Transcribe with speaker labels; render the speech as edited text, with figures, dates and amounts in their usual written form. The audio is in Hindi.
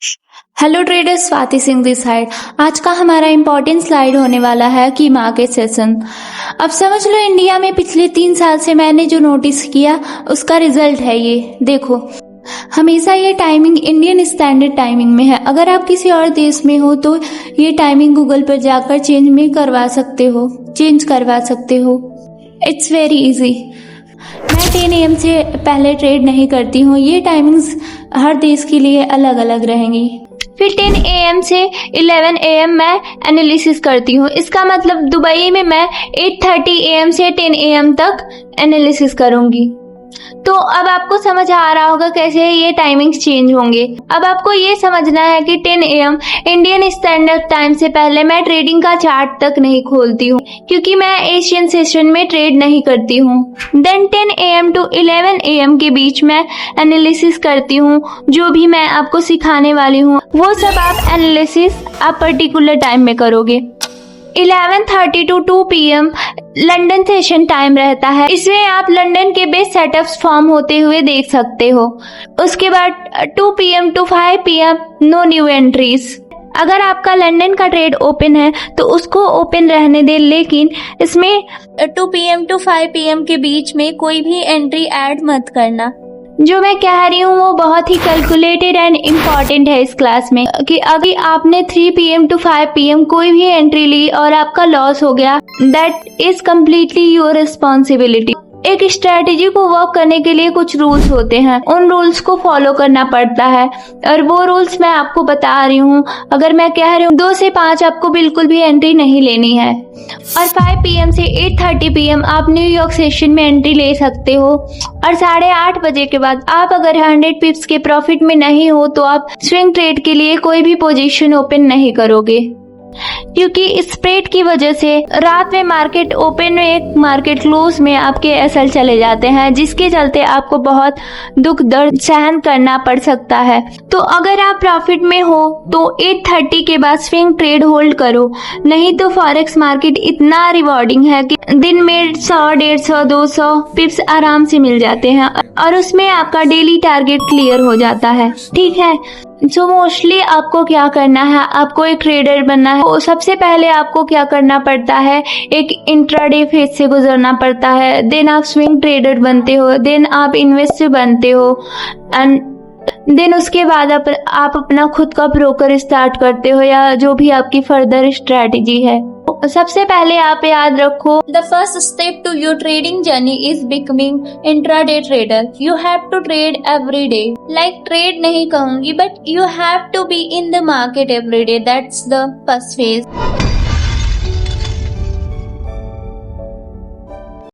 Speaker 1: Hello traders, Swati Singh this side. आज का हमारा इम्पोर्टेंट स्लाइड होने वाला है की मार्केट सेशन। अब समझ लो, इंडिया में पिछले 3 साल से मैंने जो नोटिस किया उसका रिजल्ट है ये। देखो, हमेशा ये टाइमिंग इंडियन स्टैंडर्ड टाइमिंग में है। अगर आप किसी और देश में हो तो ये टाइमिंग गूगल पर जाकर चेंज करवा सकते हो। It's very easy. मैं 10 AM से पहले ट्रेड नहीं करती हूँ। ये टाइमिंग्स हर देश के लिए अलग अलग रहेंगी। फिर 10 AM से 11 AM मैं एनालिसिस करती हूँ। इसका मतलब दुबई में मैं 8:30 AM से 10 AM तक एनालिसिस करूंगी। तो अब आपको समझ आ रहा होगा कैसे ये टाइमिंग्स चेंज होंगे। अब आपको ये समझना है कि 10 AM इंडियन स्टैंडर्ड टाइम से पहले मैं ट्रेडिंग का चार्ट तक नहीं खोलती हूँ, क्योंकि मैं एशियन सेशन में ट्रेड नहीं करती हूँ। देन 10 AM to 11 AM के बीच में एनालिसिस करती हूँ। जो भी मैं आपको सिखाने वाली हूँ वो सब आप एनालिसिस आप पर्टिकुलर टाइम में करोगे। 11:30 to 2 PM London session time रहता है। इसमें आप लंदन के बेस्ट सेटअप्स फॉर्म होते हुए देख सकते हो। उसके बाद 2 PM to 5 PM no new entries. अगर आपका लंदन का ट्रेड ओपन है तो उसको ओपन रहने दें, लेकिन इसमें 2 PM to 5 PM के बीच में कोई भी एंट्री ऐड मत करना। जो मैं कह रही हूँ वो बहुत ही कैलकुलेटेड एंड इम्पॉर्टेंट है इस क्लास में, कि अगर आपने 3 PM to 5 PM कोई भी एंट्री ली और आपका लॉस हो गया, that is completely your responsibility. एक स्ट्रेटेजी को वर्क करने के लिए कुछ रूल्स होते हैं, उन रूल्स को फॉलो करना पड़ता है और वो रूल्स मैं आपको बता रही हूँ। अगर मैं कह रही हूँ 2 से 5 आपको बिल्कुल भी एंट्री नहीं लेनी है, और 5 PM से 8:30 PM आप न्यूयॉर्क सेशन में एंट्री ले सकते हो। और 8:30 बजे के बाद आप अगर 100 पिप्स के प्रॉफिट में नहीं हो तो आप स्विंग ट्रेड के लिए कोई भी पोजीशन ओपन नहीं करोगे, क्योंकि स्प्रेड की वजह से रात में मार्केट ओपन में मार्केट क्लोज में आपके एसएल चले जाते हैं, जिसके चलते आपको बहुत दुख दर्द सहन करना पड़ सकता है। तो अगर आप प्रॉफिट में हो तो 8:30 के बाद स्विंग ट्रेड होल्ड करो, नहीं तो फॉरेक्स मार्केट इतना रिवॉर्डिंग है कि दिन में 100, 150, 200 पिप्स आराम से मिल जाते हैं और उसमें आपका डेली टारगेट क्लियर हो जाता है। ठीक है, सो मोस्टली आपको क्या करना है, आपको एक ट्रेडर बनना है। तो सबसे पहले आपको क्या करना पड़ता है, एक इंट्राडे फेज से गुजरना पड़ता है, देन आप स्विंग ट्रेडर बनते हो, देन आप इन्वेस्टर बनते हो, एंड देन उसके बाद आप अपना खुद का ब्रोकर स्टार्ट करते हो या जो भी आपकी फर्दर स्ट्रेटेजी है। सबसे पहले आप याद रखो, the first step to your trading journey is becoming intraday trader. You have to trade every day. Like trade नहीं कहूंगी, but you have to be in the market every day. That's the first phase.